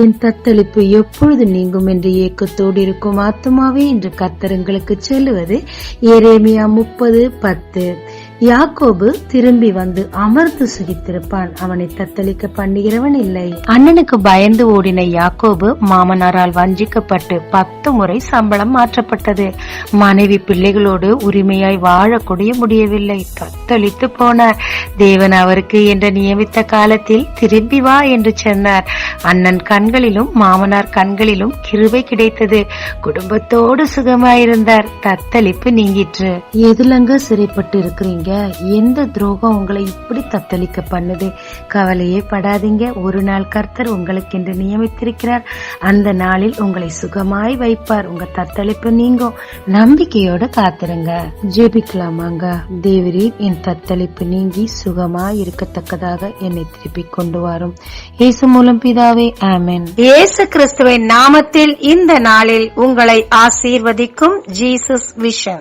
என் தத்தளிப்பு எப்பொழுது நீங்கும் என்று ஏக்கத்தோடு இருக்கும் ஆத்துமாவே என்று கர்த்தர் உங்களுக்கு சொல்லுவது எரேமியா 30:10. யாக்கோபு திரும்பி வந்து அமர்ந்து சுகித்திருப்பான், அவனை தத்தளிக்க பண்ணுகிறவன் இல்லை. அண்ணனுக்கு பயந்து ஓடின யாக்கோபு மாமனாரால் வஞ்சிக்கப்பட்டு 10 முறை சம்பளம் மாற்றப்பட்டது. மனைவி பிள்ளைகளோடு உரிமையாய் வாழக்கூடிய முடியவில்லை. தத்தளித்து போனார். தேவன் அவருக்கு என்று நியமித்த காலத்தில் திரும்பி வா என்று சொன்னார். அண்ணன் கண்களிலும் மாமனார் கண்களிலும் கிருபை கிடைத்தது. குடும்பத்தோடு சுகமாயிருந்தார். தத்தளிப்பு நீங்கிற்று. எதுலங்க சிறைப்பட்டு இருக்கிறீங்க? எந்த துரோகம் உங்களை இப்படி தத்தளிக்க பண்ணுது? கவலையே படாதீங்க. ஒரு நாள் கர்த்தர் உங்களுக்கு என்று நியமித்திருக்கிறார். அந்த நாளில் உங்களை சுகமாய் வைப்பார். உங்க தத்தளிப்பு நீங்கும். நம்பிக்கையோட காத்திருங்க. ஜெபிக்கலாமாங்க. தேவரே, என் தத்தளிப்பு நீங்கி சுகமாய் இருக்கத்தக்கதாக என்னை திருப்பி கொண்டு வரும். இயேசு மூலம் பிதாவே, ஆமென். இயேசு கிறிஸ்துவின் நாமத்தில் இந்த நாளில் உங்களை ஆசீர்வதிக்கும் ஜீசஸ் விஷன்.